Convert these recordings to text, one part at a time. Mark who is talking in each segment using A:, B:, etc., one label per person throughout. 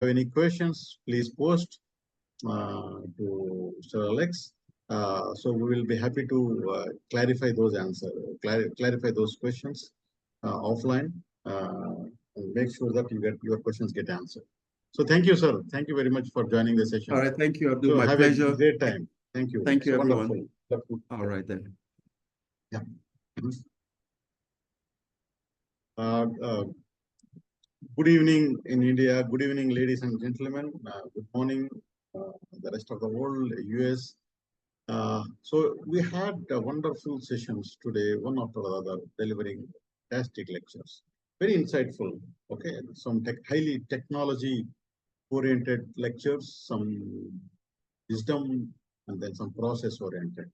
A: have any questions, please post to Mr. Alex. So we will be happy to clarify those clarify those questions offline, and make sure that your questions get answered. So thank you, sir. Thank you very much for joining the
B: All
A: session.
B: right. Thank you, Abdul.
A: So
B: My
A: have a
B: pleasure.
A: great time. Thank you.
B: Thank you,
A: It's
B: everyone.
A: wonderful.
B: All right, then.
A: Yeah. Uh, uh, Good evening in India. Good evening, ladies and gentlemen. Good morning, the rest of the world, US. So we had wonderful sessions today, one after the other, delivering fantastic lectures. Very insightful. Okay, some highly technology-oriented lectures, some wisdom, and then some process-oriented.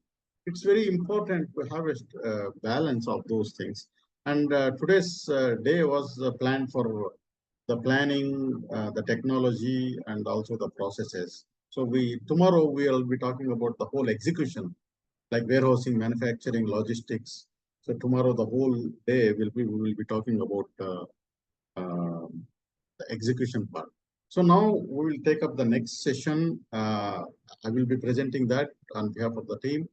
A: It's very important to have a balance of those things. And today's day was planned for the planning, the technology, and also the processes. So tomorrow we'll be talking about the whole execution, like warehousing, manufacturing, logistics. So tomorrow the whole day we will be talking about the execution part. So now we will take up the next session. I will be presenting that on behalf of the team.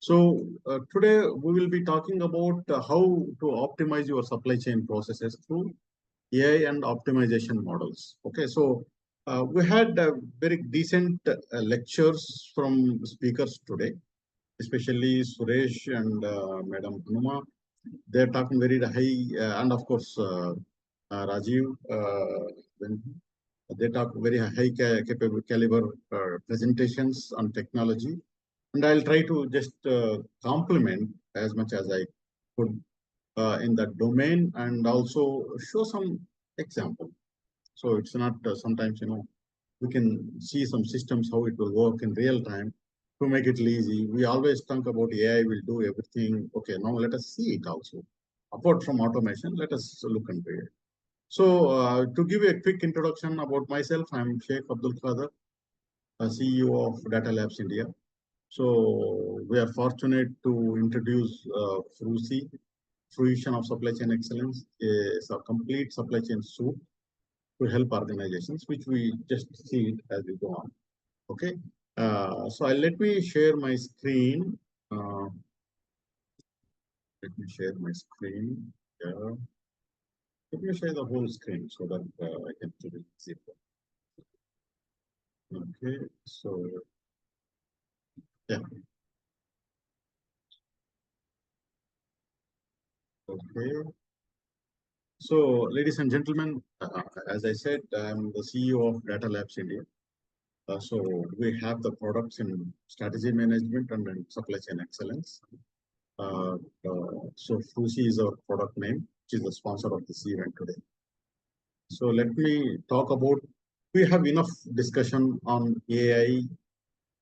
A: So today we will be talking about how to optimize your supply chain processes through AI and optimization models. Okay, so we had very decent lectures from speakers today, especially Suresh and Madam Hanuma. They're talking very high, and of course Rajiv. Then they talk very high capable caliber presentations on technology, and I'll try to just complement as much as I could in that domain, and also show some example. So it's not sometimes, we can see some systems, how it will work in real time to make it easy. We always think about AI will do everything. Okay, now let us see it also. Apart from automation, let us look into it. So to give you a quick introduction about myself, I'm Shaik Abdul Khadar, CEO of Data Labs India. So we are fortunate to introduce FRUCI, Fruition of Supply Chain Excellence, is a complete supply chain suite to help organizations, which we just see it as we go on. Okay. So let me share my screen. Let me share my screen. Yeah. Let me share the whole screen so that I can do it easier. Okay. So yeah. Okay. So, ladies and gentlemen, as I said, I'm the CEO of Data Labs India. So we have the products in strategy management and in supply chain excellence. So FRUCI is our product name, which is the sponsor of this event today. So let me talk about, we have enough discussion on AI,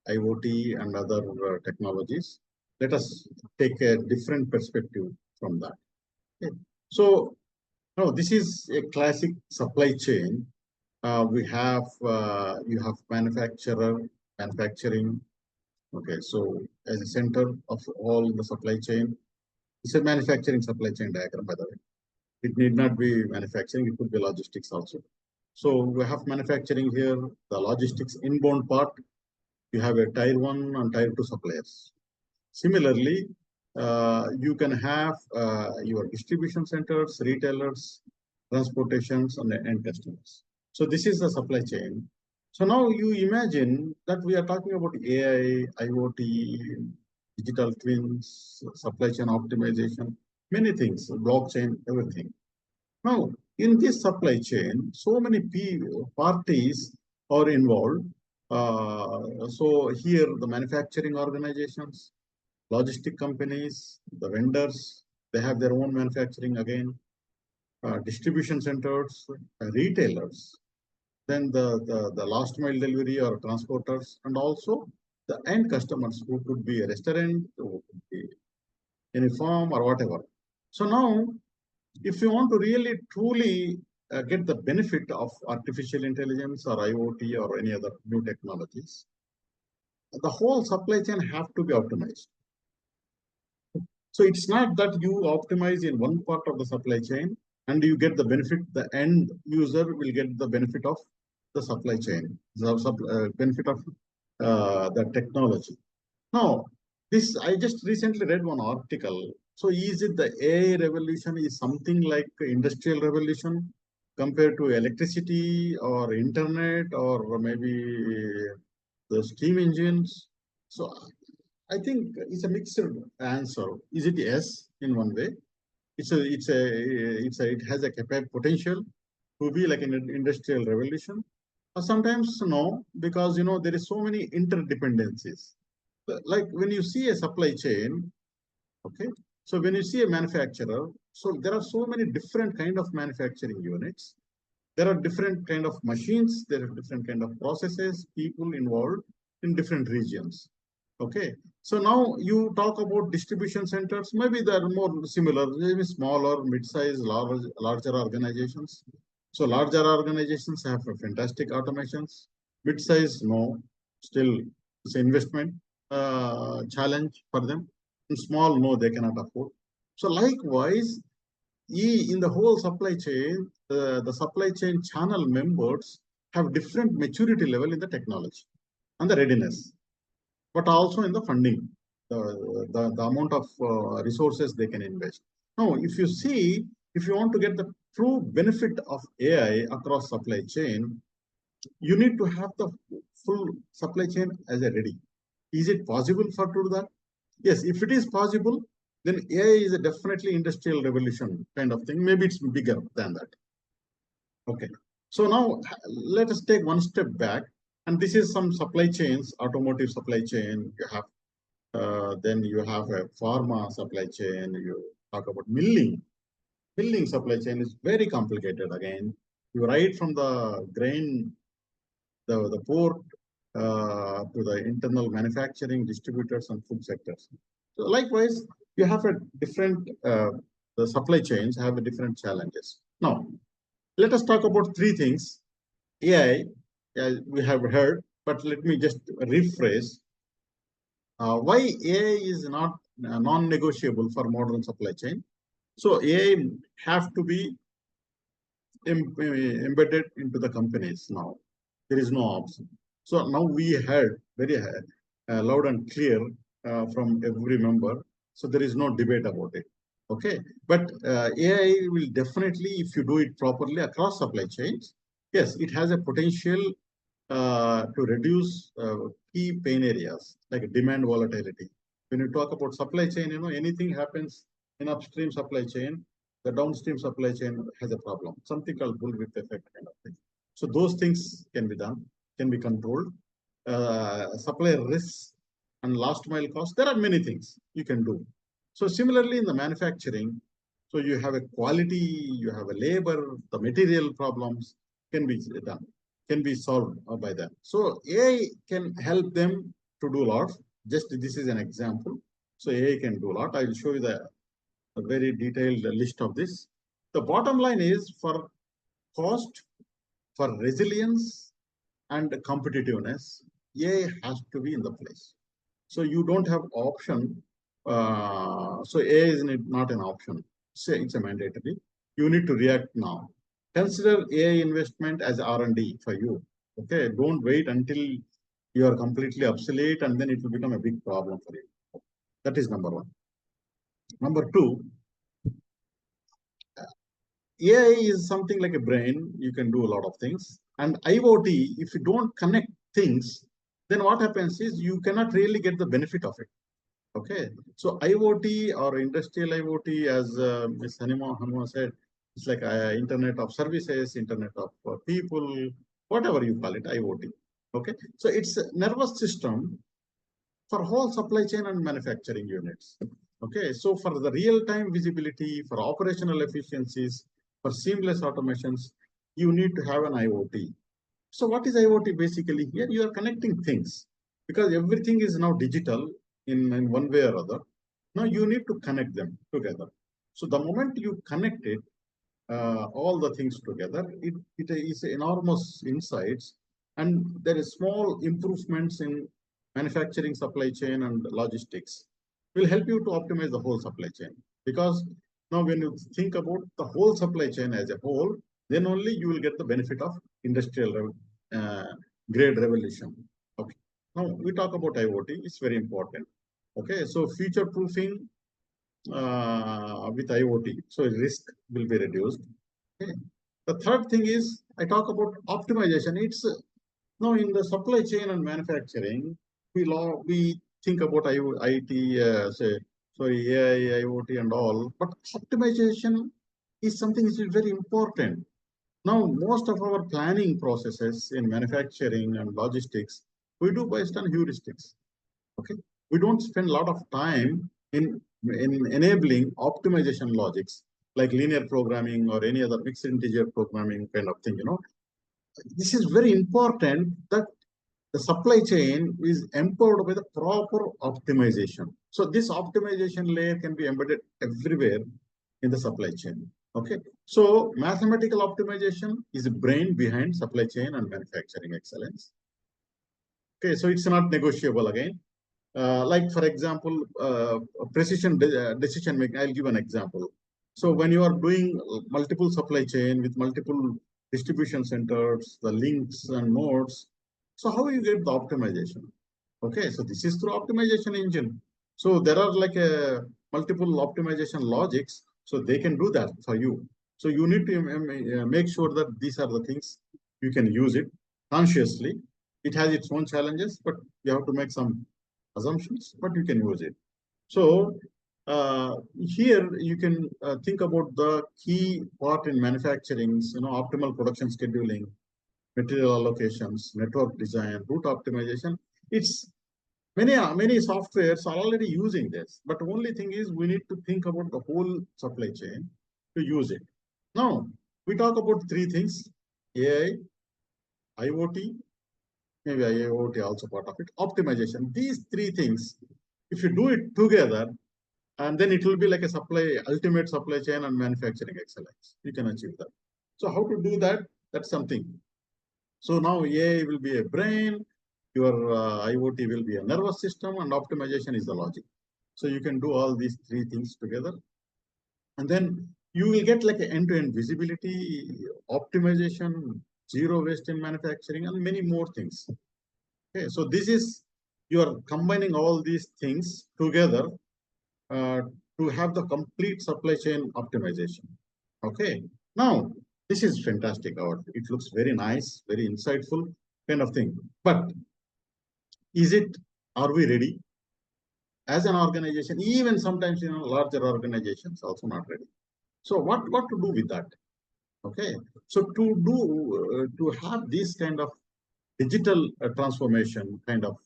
A: IoT, and other technologies. Let us take a different perspective from that. Okay. So no, this is a classic supply chain. You have manufacturing. Okay, so as a center of all the supply chain, it's a manufacturing supply chain diagram, by the way. It need not be manufacturing, it could be logistics also. So we have manufacturing here, the logistics inbound part, you have a tier 1 and tier 2 suppliers. Similarly, you can have your distribution centers, retailers, transportations, and end customers. So this is the supply chain. So now you imagine that we are talking about AI, IoT, digital twins, supply chain optimization, many things, blockchain, everything. Now, in this supply chain, so many parties are involved. So here, the manufacturing organizations, logistic companies, the vendors, they have their own manufacturing again, distribution centers, retailers, then the last mile delivery or transporters, and also the end customers who could be a restaurant, who could be any farm or whatever. So now, if you want to really truly get the benefit of artificial intelligence or IoT or any other new technologies, the whole supply chain have to be optimized. So it's not that you optimize in one part of the supply chain and you get the benefit, the end user will get the benefit of the supply chain, the benefit of the technology. Now, this I just recently read one article. So, is it the AI revolution is something like industrial revolution compared to electricity or internet or maybe the steam engines? So, I think it's a mixed answer. Is it yes in one way? It has a potential to be like an industrial revolution, or sometimes no, because there is so many interdependencies. Like when you see a supply chain, okay, so when you see a manufacturer, so there are so many different kind of manufacturing units. There are different kind of machines. There are different kind of processes, people involved in different regions. Okay. So now you talk about distribution centers. Maybe they are more similar, maybe smaller, mid-size, larger organizations. So larger organizations have a fantastic automations. Mid-size, no, still it's an investment challenge for them. And small, no, they cannot afford. So likewise, in the whole supply chain, the supply chain channel members have different maturity level in the technology and the readiness, but also in the funding, the amount of resources they can invest. Now, if you see, if you want to get the true benefit of AI across supply chain, you need to have the full supply chain as a ready. Is it possible for to do that? Yes, if it is possible, then AI is a definitely industrial revolution kind of thing. Maybe it's bigger than that. Okay. So now let us take one step back. And this is some supply chains, automotive supply chain. You have then you have a pharma supply chain. You talk about milling. Milling supply chain is very complicated again. You right from the grain, the port to the internal manufacturing, distributors, and food sectors. So likewise, you have a different, the supply chains have a different challenges. Now, let us talk about three things. AI, we have heard, but let me just rephrase. Why AI is not non-negotiable for modern supply chain? So AI have to be embedded into the companies now. There is no option. So now we heard very loud and clear from every member. So there is no debate about it. Okay, but AI will definitely, if you do it properly across supply chains, yes, it has a potential to reduce key pain areas like demand volatility. When you talk about supply chain, anything happens in upstream supply chain, the downstream supply chain has a problem, something called bullwhip effect kind of thing. So those things can be done, can be controlled. Supply risks and last mile cost, there are many things you can do. So similarly in the manufacturing, so you have a quality, you have a labor, the material problems can be done, can be solved by them. So AI can help them to do a lot. Just this is an example. So AI can do a lot. I will show you a very detailed list of this. The bottom line is for cost, for resilience and competitiveness, AI has to be in the place. So you don't have option. So AI is not an option. Say it's a mandatory. You need to react now. Consider AI investment as R&D for you. Okay, don't wait until you are completely obsolete and then it will become a big problem for you. That is number one. Number two, AI is something like a brain. You can do a lot of things. And IoT, if you don't connect things, then what happens is you cannot really get the benefit of it. Okay, so IoT or industrial IoT, as Ms. Hanuma said, it's like Internet of Services, Internet of People, whatever you call it, IoT. Okay, so it's a nervous system for whole supply chain and manufacturing units. Okay, so for the real-time visibility, for operational efficiencies, for seamless automations, you need to have an IoT. So what is IoT basically? Here you are connecting things because everything is now digital in one way or other. Now you need to connect them together. So the moment you connect it, all the things together, it is enormous insights and there is small improvements in manufacturing supply chain and logistics will help you to optimize the whole supply chain. Because now when you think about the whole supply chain as a whole, then only you will get the benefit of industrial grade revolution. Okay. Now we talk about IoT. It's very important. Okay. So future proofing with IoT. So risk will be reduced. Okay. The third thing is I talk about optimization. It's now in the supply chain and manufacturing, we think about IT, AI, IoT, and all, but optimization is something which is very important. Now, most of our planning processes in manufacturing and logistics, we do based on heuristics. Okay, we don't spend a lot of time in enabling optimization logics like linear programming or any other mixed integer programming kind of thing. This is very important that the supply chain is empowered by the proper optimization. So this optimization layer can be embedded everywhere in the supply chain. Okay. So mathematical optimization is the brain behind supply chain and manufacturing excellence. Okay. So it's not negotiable again. Like for example, precision decision making. I'll give an example. So when you are doing multiple supply chain with multiple distribution centers, the links and nodes, so how you get the optimization? Okay, so this is through optimization engine. So there are like multiple optimization logics, so they can do that for you. So you need to make sure that these are the things you can use it consciously. It has its own challenges, but you have to make some assumptions, but you can use it. So here you can think about the key part in manufacturing, optimal production scheduling, material allocations, network design, route optimization. It's many softwares are already using this, but the only thing is we need to think about the whole supply chain to use it. Now we talk about three things: AI, IoT, maybe IoT also part of it, optimization. These three things, if you do it together, and then it will be like a ultimate supply chain and manufacturing excellence. You can achieve that. So how to do that? That's something. So now AI will be a brain, your IoT will be a nervous system, and optimization is the logic. So you can do all these three things together. And then you will get like an end-to-end visibility, optimization, zero waste in manufacturing, and many more things. Okay, so this is, you are combining all these things together uh, to have the complete supply chain optimization. Okay, now this is fantastic. It looks very nice, very insightful kind of thing. But is it, are we ready? As an organization, even sometimes larger organizations also not ready. So what to do with that? Okay, so to have this kind of digital transformation kind of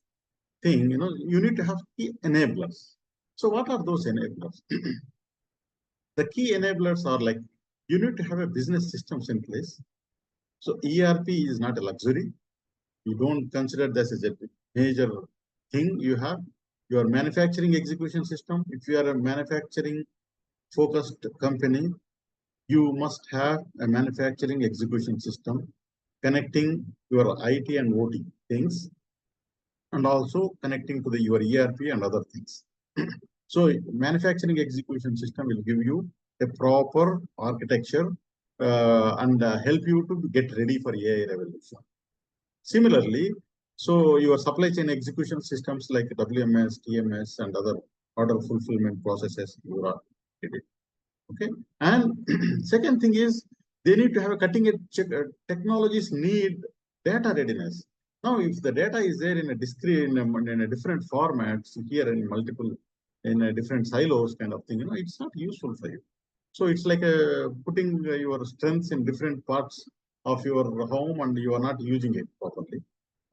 A: thing, you need to have key enablers. So what are those enablers? The key enablers are like, you need to have a business systems in place. So ERP is not a luxury. You don't consider this as a major thing you have. Your manufacturing execution system, if you are a manufacturing focused company, you must have a manufacturing execution system connecting your IT and OT things, and also connecting to your ERP and other things. So manufacturing execution system will give you a proper architecture and help you to get ready for AI revolution. Similarly, so your supply chain execution systems like WMS, TMS, and other order fulfillment processes, you are ready. Okay. And second thing is, they need to have a cutting edge technologies need data readiness. Now, if the data is there in a discrete, in a different formats here in multiple, in a different silos kind of thing, it's not useful for you. So it's like putting your strengths in different parts of your home and you are not using it properly.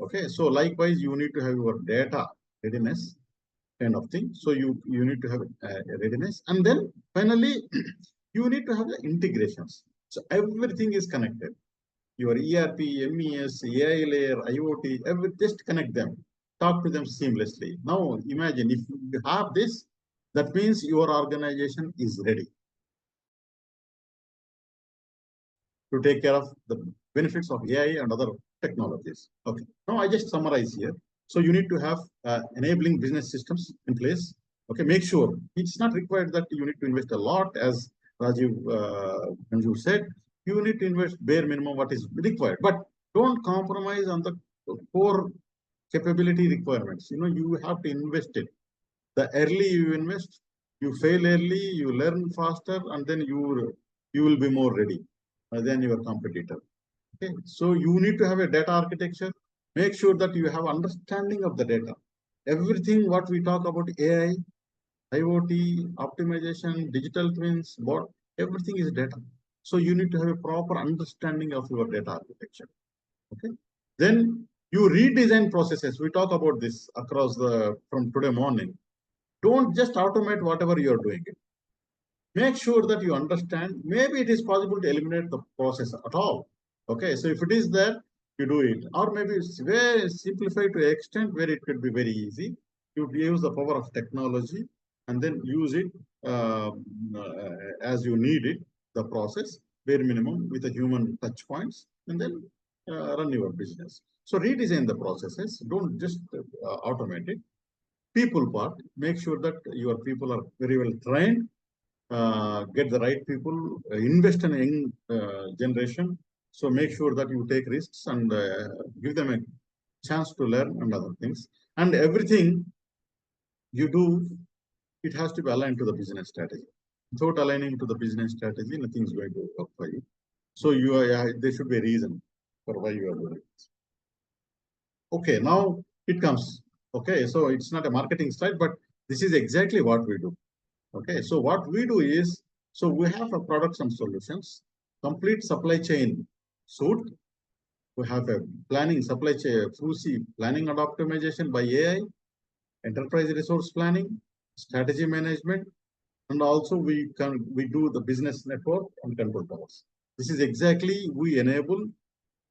A: Okay. So likewise, you need to have your data readiness kind of thing. So you need to have readiness, and then finally you need to have the integrations. So everything is connected. Your ERP, MES, AI layer, IoT, just connect them. Talk to them seamlessly. Now imagine if you have this, that means your organization is ready to take care of the benefits of AI and other technologies. Okay. Now I just summarize here. So you need to have enabling business systems in place. Okay. Make sure it's not required that you need to invest a lot, as Rajiv Manju said. You need to invest bare minimum what is required, but Don't compromise on the core capability requirements. You have to invest it. The early you invest, you fail early, you learn faster, and then you will be more ready than your competitor. Okay, so you need to have a data architecture. Make sure that you have understanding of the data. Everything what we talk about AI, IoT, optimization, digital twins, bot, everything is data. So you need to have a proper understanding of your data architecture. Okay. Then you redesign processes. We talk about this across from today morning. Don't just automate whatever you're doing. Make sure that you understand. Maybe it is possible to eliminate the process at all. Okay, so if it is there, you do it. Or maybe it's very simplified to an extent where it could be very easy. You use the power of technology and then use it as you need it, the process, bare minimum with the human touch points, and then run your business. So redesign the processes. Don't just automate it. People part, make sure that your people are very well trained, get the right people, invest in a young generation. So make sure that you take risks and give them a chance to learn and other things. And everything you do, it has to be aligned to the business strategy. Without aligning to the business strategy, nothing is going to work for you. So there should be a reason for why you are doing it. Okay, now it comes. Okay, so it's not a marketing slide, but this is exactly what we do. Okay, so what we do is, so we have a products and solutions, complete supply chain suite. We have a planning supply chain, FUSI, planning and optimization by AI, enterprise resource planning, strategy management, and also we do the business network and control towers. This is exactly we enable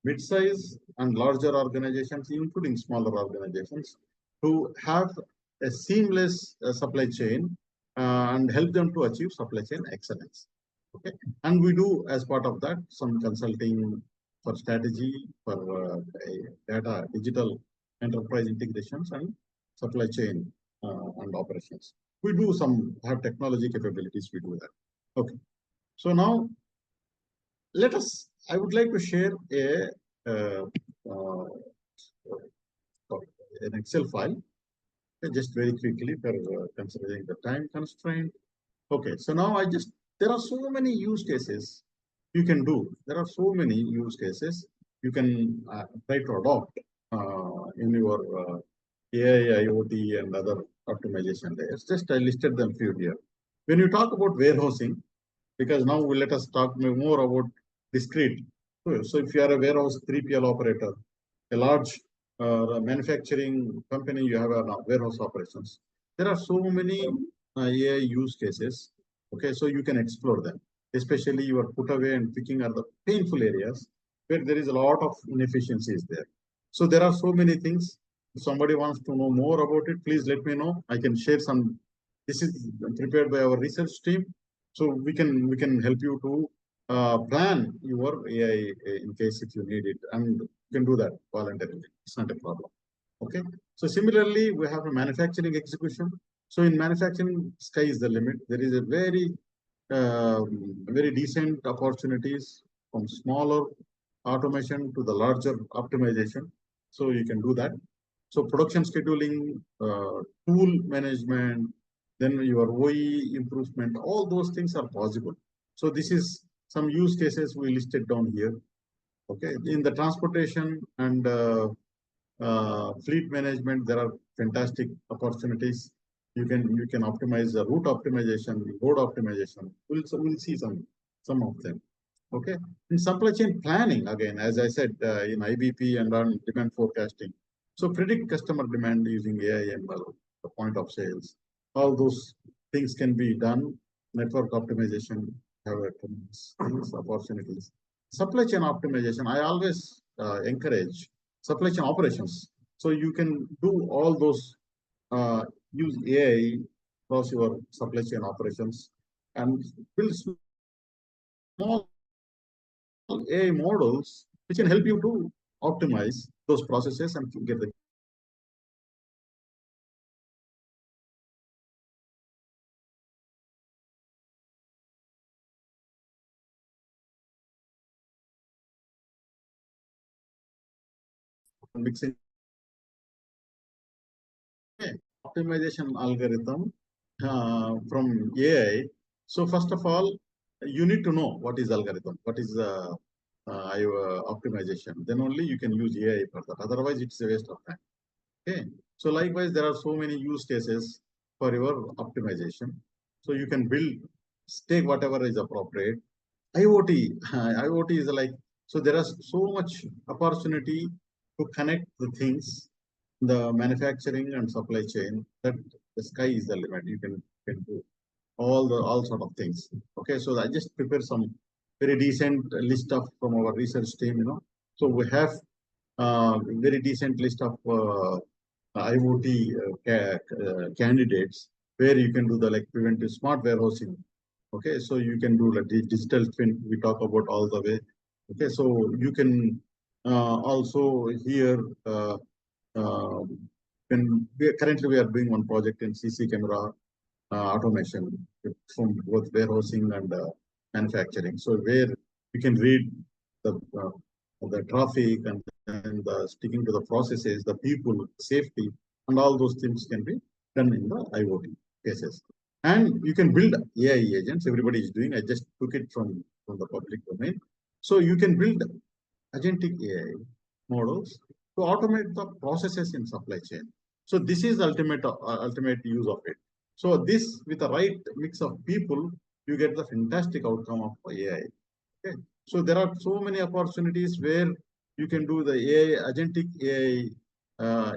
A: mid-size and larger organizations, including smaller organizations, to have a seamless supply chain and help them to achieve supply chain excellence. Okay, and we do as part of that some consulting for strategy, for data, digital enterprise integrations, and supply chain and operations. We do have technology capabilities. We do that. Okay, so now I would like to share uh, uh, an Excel file, just very quickly for considering the time constraint. Okay, so now there are so many use cases you can do. There are so many use cases you can try to adopt in your AI, IoT, and other optimization layers. Just I listed them few here. When you talk about warehousing, because now let us talk more about discrete. So if you are a warehouse 3PL operator, a large manufacturing company, you have a warehouse operations. There are so many AI use cases. Okay, so you can explore them. Especially you are put away and picking are the painful areas where there is a lot of inefficiencies there. So there are so many things. If somebody wants to know more about it, please let me know. I can share some. This is prepared by our research team, so we can help you to plan your AI in case if you need it, and you can do that voluntarily. It's not a problem. Okay. So similarly, we have a manufacturing execution. So in manufacturing, sky is the limit. There is a very decent opportunities from smaller automation to the larger optimization. So you can do that. So production scheduling, tool management, then your OE improvement, all those things are possible. So this is some use cases we listed down here. Okay, in the transportation and fleet management, there are fantastic opportunities. You can optimize the route optimization, road optimization. We'll see some of them. Okay. In supply chain planning, again, as I said, in IBP and on demand forecasting. So predict customer demand using AI and the point of sales. All those things can be done. Network optimization have a tremendous things, opportunities. Supply chain optimization, I always encourage supply chain operations. So you can do all those, use AI across your supply chain operations and build small AI models which can help you to optimize those processes and get the mixing optimization algorithm from AI. So first of all, you need to know what is algorithm, what is optimization. Then only you can use AI for that. Otherwise, it's a waste of time. Okay. So likewise, there are so many use cases for your optimization. So you can build, take whatever is appropriate. IoT, IoT is like, so there is so much opportunity to connect the things, the manufacturing and supply chain, that the sky is the limit. You can do all sort of things. Okay, so I just prepare some very decent list of from our research team. So we have very decent list of IoT candidates where you can do the like preventive smart warehousing. Okay, so you can do like the digital twin. We talk about all the way. Okay, so you can also here when currently we are doing one project in CC camera automation from both warehousing and manufacturing. So where you can read the traffic and the sticking to the processes, the people, safety, and all those things can be done in the IoT cases. And you can build AI agents. Everybody is doing. I just took it from the public domain. So you can build agentic AI models to automate the processes in supply chain. So this is the ultimate use of it. So this with the right mix of people, you get the fantastic outcome of AI. Okay. So there are so many opportunities where you can do the AI, agentic AI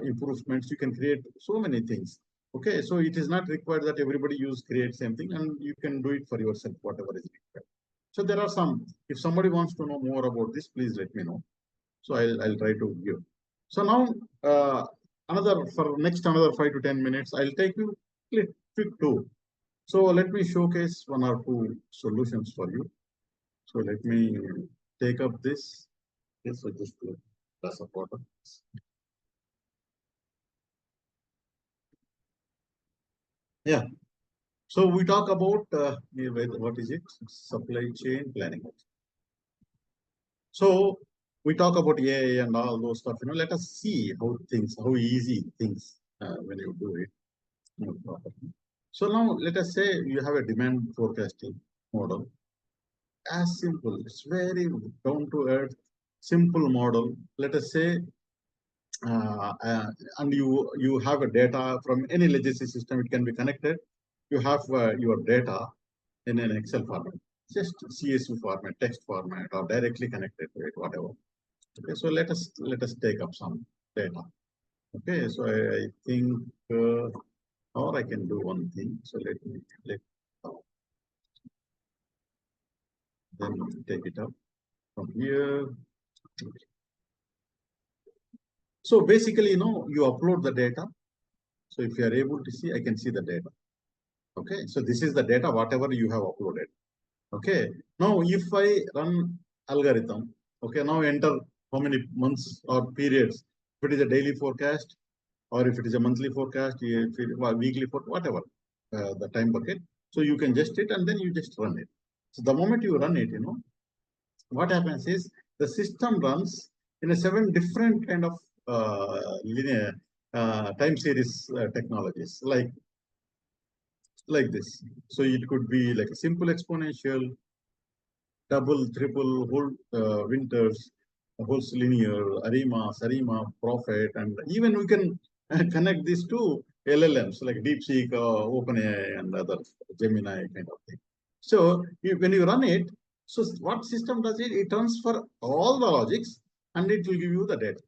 A: improvements. You can create so many things. Okay. So it is not required that everybody create same thing, and you can do it for yourself, whatever is required. So there are some, if somebody wants to know more about this, please let me know. So I'll try to give. So now another 5 to 10 minutes, I'll take you quick tour. So let me showcase one or two solutions for you. So let me take up this. Yes, so just a glass of water. Yeah. So we talk about what is it? Supply chain planning. So we talk about AI and all those stuff. Let us see how easy things when you do it. Properly. So now let us say you have a demand forecasting model. As simple, it's very down to earth, simple model. Let us say, uh, uh, and you have a data from any legacy system. It can be connected. You have your data in an Excel format, just CSV format, text format, or directly connected to it, whatever. Okay, so let us take up some data. Okay, so I think, or I can do one thing. So let then take it up from here. So basically, you upload the data. So if you are able to see, I can see the data. Okay, so this is the data, whatever you have uploaded. Okay, now if I run algorithm, okay, now enter how many months or periods. If it is a daily forecast, or if it is a monthly forecast, if it, weekly forecast, whatever the time bucket. So you can just it and then you just run it. So the moment you run it, what happens is the system runs in a 7 different kind of linear time series technologies like this. So it could be like a simple exponential, double, triple, whole winters, whole linear, Arima, Sarima, Prophet, and even we can connect this to LLMs like DeepSeek, OpenAI, and other Gemini kind of thing. So when you run it, so what system does it? It runs for all the logics and it will give you the data.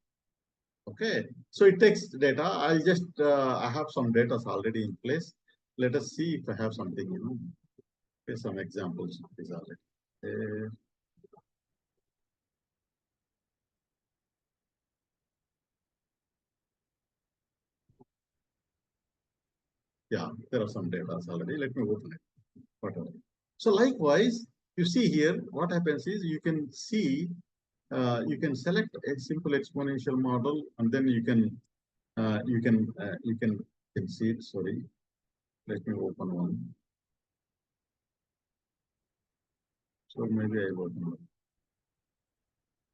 A: Okay, so it takes data. I have some data already in place. Let us see if I have something, some examples of this already. Uh, Yeah, there are some data already. Let me open it. Whatever. So likewise, you see here, what happens is you can select a simple exponential model, and then you can see it. Sorry, let me open one. So maybe I open one.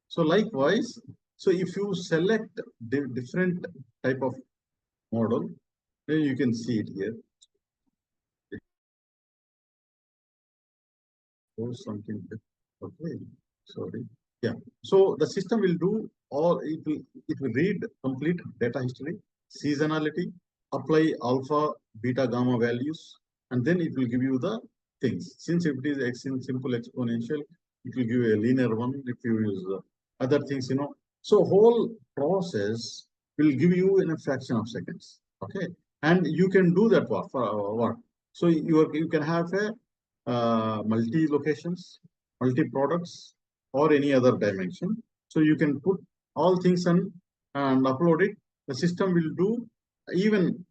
A: So likewise, So if you select different type of model, then you can see it here. Or something. Okay, sorry. Yeah. So the system will do all. It will read complete data history, seasonality, apply alpha, beta, gamma values, and then it will give you the things. Since if it is simple exponential, it will give you a linear one. If you use other things, so whole process will give you in a fraction of seconds. Okay, and you can do that for what? So you can have a multi locations, multi products, or any other dimension. So you can put all things and upload it. The system will do, even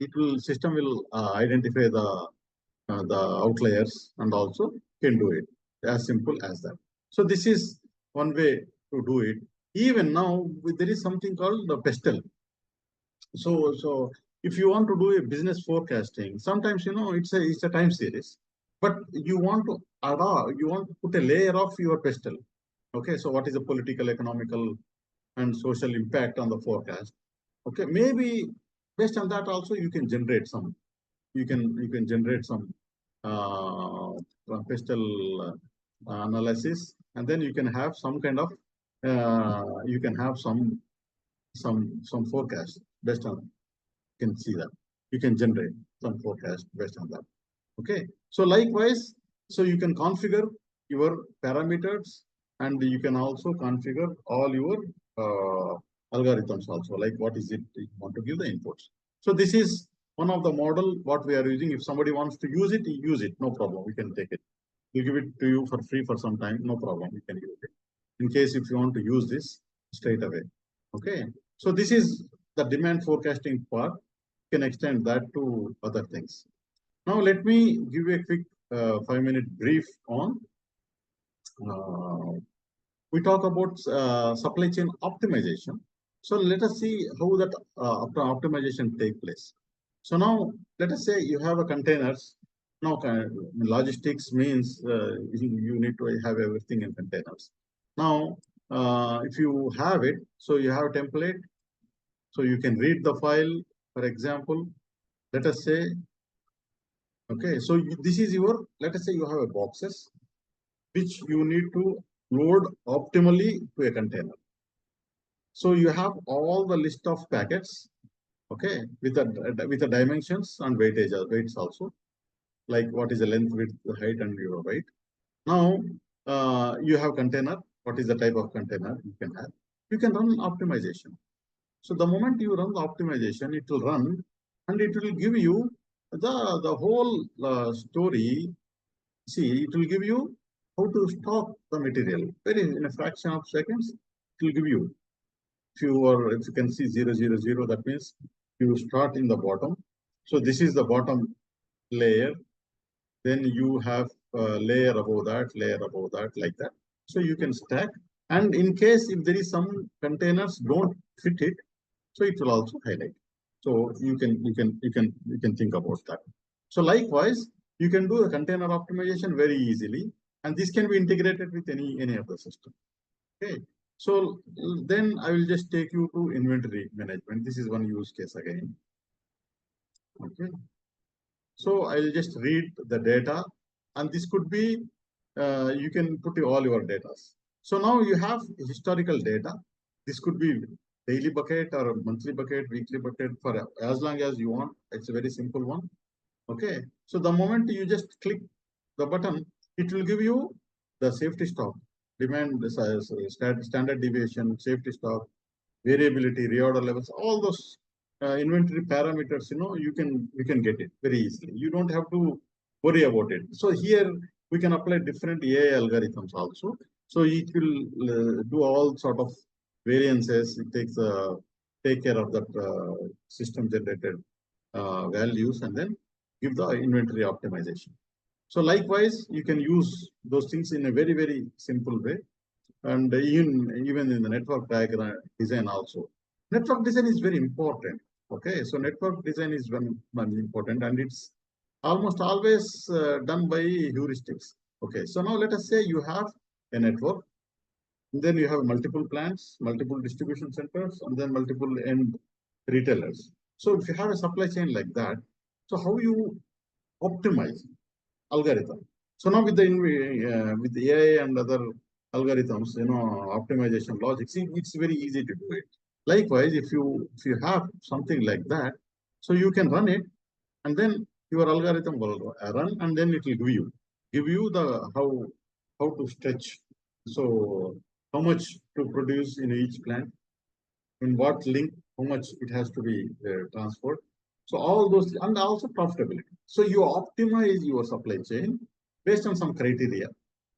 A: it will system will identify the outliers and also can do it, as simple as that. So this is one way to do it. Even now there is something called the pestle. So if you want to do a business forecasting, sometimes it's a time series, but you want to you want to put a layer of your pestle. Okay, so what is the political, economical, and social impact on the forecast? Okay, maybe based on that also you can generate some. You can generate some uh, pestle analysis, and then you can have some kind of you can have some forecast based on, you can see that. You can generate some forecast based on that. Okay. So likewise, so you can configure your parameters, and you can also configure all your algorithms also, like what is it you want to give the inputs. So this is one of the model what we are using. If somebody wants to use it, no problem. We can take it. We'll give it to you for free for some time, no problem. You can use it. In case if you want to use this straight away. Okay. So this is the demand forecasting part. You can extend that to other things. Now let me give you a quick 5-minute brief on. Uh, we talk about supply chain optimization. So let us see how that optimization take place. So now let us say you have a containers. Now logistics means you need to have everything in containers. Now if you have it, so you have a template. So you can read the file. For example, let us say, okay, so this is your, let us say you have a boxes which you need to load optimally to a container. So you have all the list of packets, okay, with the dimensions and weights also, like what is the length, width, the height, and your weight. Now you have container. What is the type of container you can have? You can run optimization. So the moment you run the optimization, it will run and it will give you the whole story. See, it will give you how to stock the material. Very in a fraction of seconds, it will give you. If you can see 000, that means you start in the bottom. So this is the bottom layer. Then you have a layer above that, like that. So you can stack. And in case if there is some containers don't fit it, so it will also highlight. So you can think about that. So likewise, you can do a container optimization very easily, and this can be integrated with any of the system. Okay. So then I will just take you to inventory management. This is one use case again. Okay. So I'll just read the data, and this could be you can put all your data. So now you have historical data. This could be daily bucket or monthly bucket, weekly bucket, for as long as you want. It's a very simple one. Okay. So the moment you just click the button, it will give you the safety stock, demand, standard deviation, safety stock, variability, reorder levels, all those inventory parameters, you can get it very easily. You don't have to worry about it. So here we can apply different AI algorithms also. So it will do all sort of variances. It takes take care of that system generated values, and then give the inventory optimization. So likewise, you can use those things in a very, very simple way. And even in the network diagram design also. Network design is very important. Okay, so network design is one important, and it's almost always done by heuristics. Okay, so now let us say you have a network. then you have multiple plants, multiple distribution centers, and then multiple end retailers. So if you have a supply chain like that, so how you optimize algorithm? So now with the AI and other algorithms, optimization logic, see, it's very easy to do it. Likewise, if you have something like that, so you can run it, and then your algorithm will run, and then it will give you the how to stretch. So how much to produce in each plant, in what link, how much it has to be transferred. So all those, and also profitability. So you optimize your supply chain based on some criteria.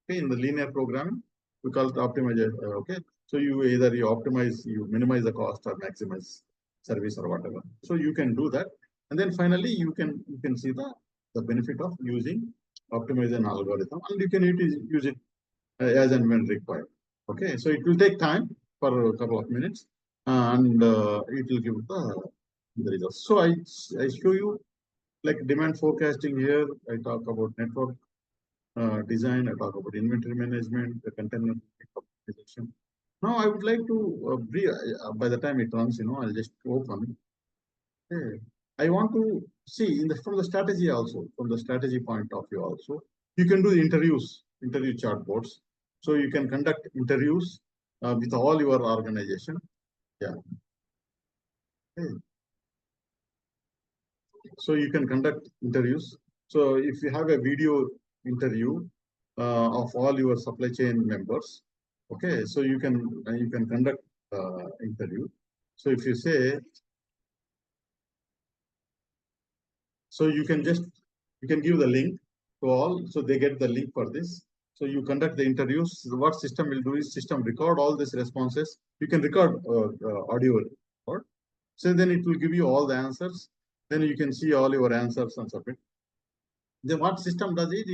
A: Okay, in the linear programming, we call it optimization. Okay, so you optimize, you minimize the cost or maximize service or whatever. So you can do that, and then finally you can see the benefit of using optimization algorithm, and you can use it as and when required. Okay, so it will take time for a couple of minutes, and it will give the results. So I show you like demand forecasting here. I talk about network design. I talk about inventory management, the container optimization. Now I would like to by the time it runs, I'll just open. Okay. I want to see from the strategy also, from the strategy point of view also, you can do interviews, interview chatbots. So you can conduct interviews with all your organization. Yeah. Okay. So you can conduct interviews. So if you have a video interview of all your supply chain members, okay, so you can conduct interview. So if you say, so you can give the link to all, so they get the link for this. So you conduct the interviews. What system will do is system record all these responses. You can record audio record. So then it will give you all the answers. Then you can see all your answers and submit. Then what system does it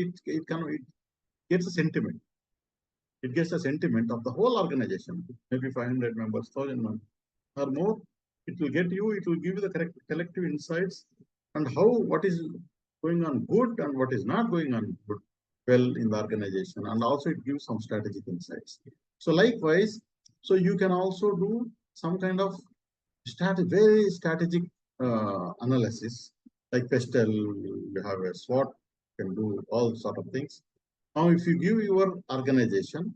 A: gets a sentiment. It gets a sentiment of the whole organization, maybe 500 members, 1,000 members or more. It will give you the correct collective insights and what is going on good and what is not going on good well in the organization. And also it gives some strategic insights. So likewise, so you can also do some kind of very strategic analysis, like Pestel, you have a SWOT, you can do all sort of things. Now, if you give your organization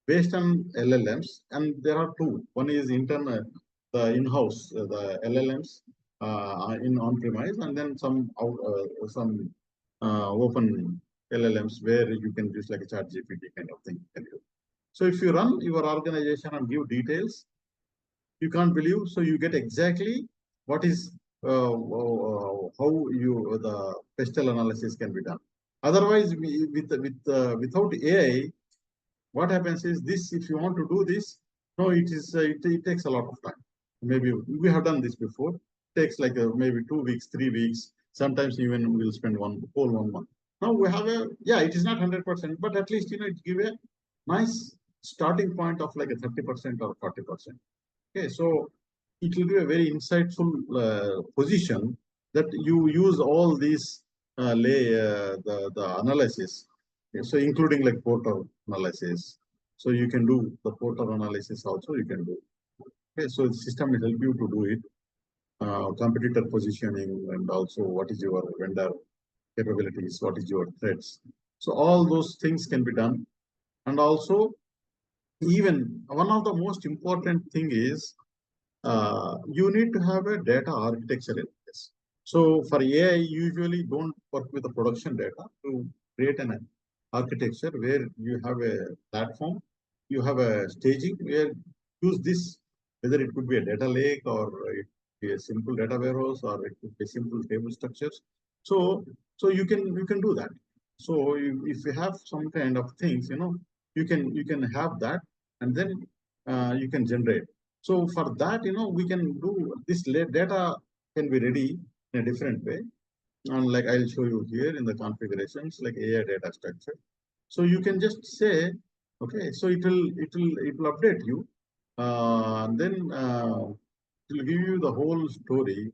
A: based on LLMs, and there are two. One is internal, the in-house, the LLMs in on-premise, and then some open LLMs where you can use like a chat GPT kind of thing. So if you run your organization and give details, you can't believe. So you get exactly what is how the pestle analysis can be done. Otherwise, without AI, what happens is this: if you want to do this, no, it takes a lot of time. Maybe we have done this before. It takes like maybe 2 weeks, 3 weeks. Sometimes even we'll spend one whole 1 month. Now we have it is not 100%, but at least it give a nice starting point of like a 30% or 40%. Okay, so it will be a very insightful position that you use all these the analysis. Okay, so including like Porter analysis. So you can do the Porter analysis also. You can do. Okay, so the system will help you to do it. Competitor positioning and also what is your vendor capabilities, what is your threats. So all those things can be done. And also, even one of the most important thing is you need to have a data architecture in place. So for AI, usually don't work with the production data to create an architecture where you have a platform, you have a staging where use this, whether it could be a data lake or it could be a simple data warehouse or it could be simple table structures. So you can do that. So if you have some kind of things, you can have that, and then you can generate. So for that, we can do this data can be ready in a different way. And like I'll show you here in the configurations, like AI data structure. So you can just say, okay, so it will update you. Then it will give you the whole story.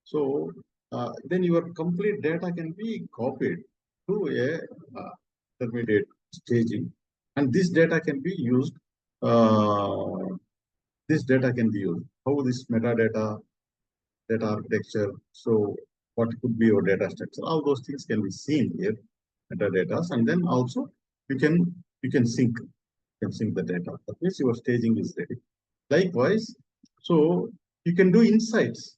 A: So then your complete data can be copied to a intermediate staging, and this data can be used uh, this data can be used. How this metadata, data architecture, so what could be your data structure, all those things can be seen here, metadata, and then also you can sync the data. That means your staging is ready. Likewise, so you can do insights.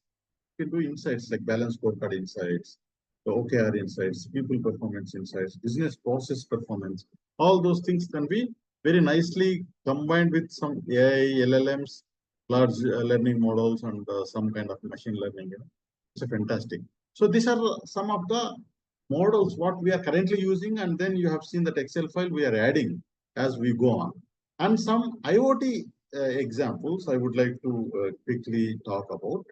A: You can do insights like balance scorecard insights, the OKR insights, people performance insights, business process performance. All those things can be very nicely combined with some AI, LLMs, large learning models, and some kind of machine learning. It's a fantastic. So these are some of the models what we are currently using, and then you have seen that Excel file we are adding as we go on. And some IoT examples I would like to quickly talk about.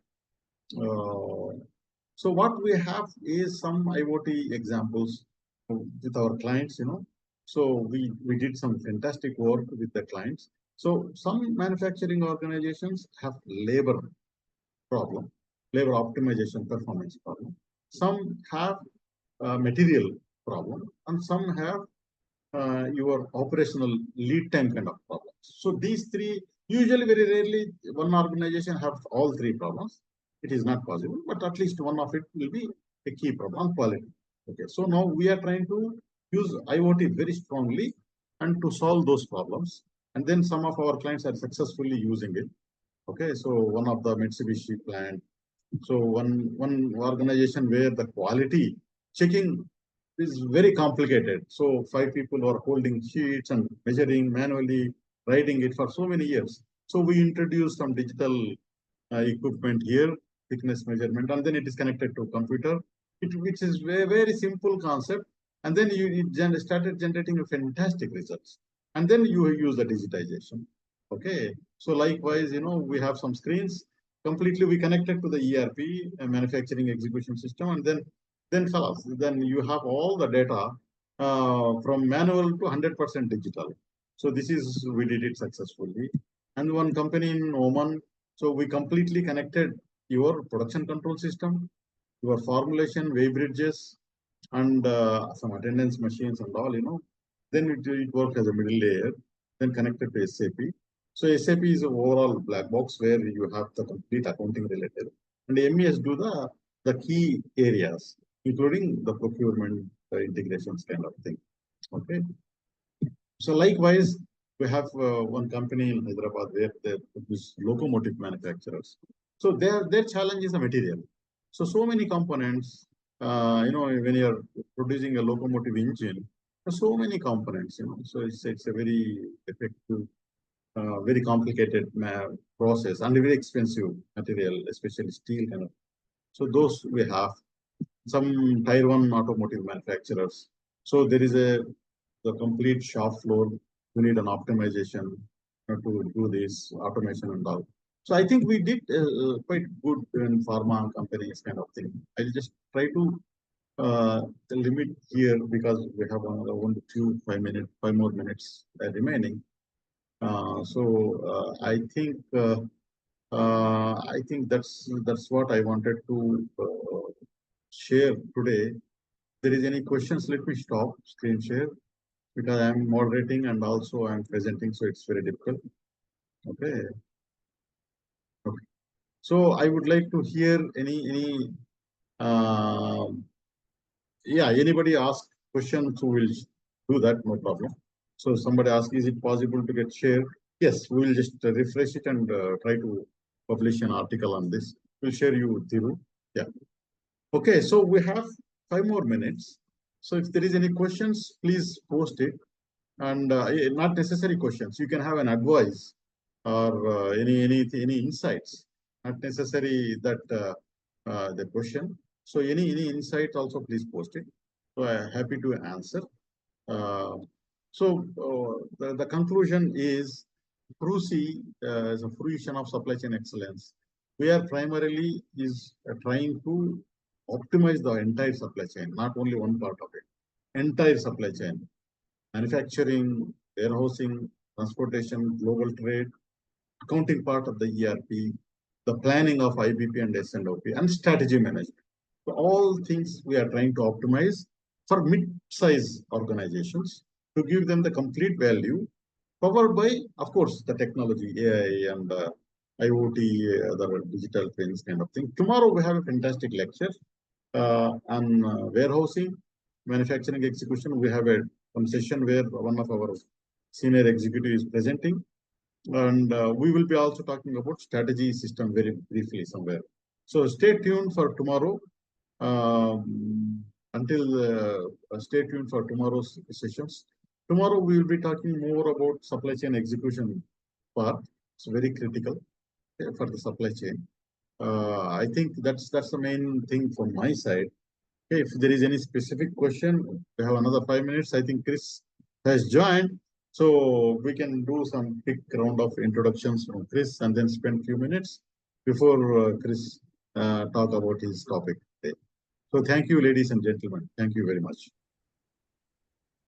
A: So what we have is some IoT examples with our clients. So we did some fantastic work with the clients. So some manufacturing organizations have labor problem, labor optimization performance problem. Some have material problem, and some have your operational lead time kind of problems. So these three, usually very rarely, one organization have all three problems. It is not possible, but at least one of it will be a key problem, quality. Okay, so now we are trying to use IoT very strongly and to solve those problems. And then some of our clients are successfully using it. Okay, so one of the Mitsubishi plant, so one organization where the quality checking is very complicated. So 5 people are holding sheets and measuring manually, writing it for so many years. So we introduced some digital equipment here, thickness measurement, and then it is connected to computer, which is very, very simple concept. And then you started generating a fantastic results. And then you use the digitization. Okay. So likewise, we have some screens completely we connected to the ERP, manufacturing execution system, and then then you have all the data from manual to 100% digital. So this is we did it successfully. And one company in Oman, so we completely connected your production control system, your formulation, weigh bridges, and some attendance machines and all. Then it works as a middle layer, then connected to SAP. So SAP is an overall black box where you have the complete accounting related. And MES do the key areas, including the procurement, the integrations kind of thing. Okay. So likewise, we have one company in Hyderabad where they produce locomotive manufacturers. So their challenge is the material. So many components. When you're producing a locomotive engine, there's so many components. So it's a very effective, very complicated process and very expensive material, especially steel kind of. So those we have some tier one automotive manufacturers. So there is the complete shop floor. We need an optimization to do this automation and all. So I think we did quite good in pharma companies kind of thing. I'll just try to limit here because we have another 5 more minutes remaining. I think that's what I wanted to share today. There is any questions, let me stop screen share because I'm moderating and also I'm presenting, so it's very difficult. Okay. Okay. So I would like to hear any uh, yeah, anybody ask questions who will do that, no problem. So somebody ask, is it possible to get share? Yes, we will just refresh it and try to publish an article on this. We'll share you Thiru. Yeah. Okay, so we have 5 more minutes. So if there is any questions, please post it. And not necessary questions. You can have an advice or any insights. Not necessary that the question. So any insight also please post it. So I'm happy to answer. Uh, the conclusion is FRUCI is a fruition of supply chain excellence. We are primarily is trying to optimize the entire supply chain, not only one part of it. Entire supply chain, manufacturing, warehousing, transportation, global trade, accounting part of the ERP, the planning of IBP and S&OP, and strategy management. So all things we are trying to optimize for mid-size organizations to give them the complete value powered by, of course, the technology, AI and IoT, other digital things kind of thing. Tomorrow we have a fantastic lecture on warehousing, manufacturing execution. We have a one session where one of our senior executives is presenting, and we will be also talking about strategy system very briefly somewhere. So stay tuned for tomorrow. Until stay tuned for tomorrow's sessions. Tomorrow we will be talking more about supply chain execution part. It's very critical, okay, for the supply chain. I think that's the main thing from my side. Okay, if there is any specific question, we have another 5 minutes. I think Chris has joined, so we can do some quick round of introductions from Chris and then spend few minutes before Chris talk about his topic. Okay. So thank you, ladies and gentlemen. Thank you very much.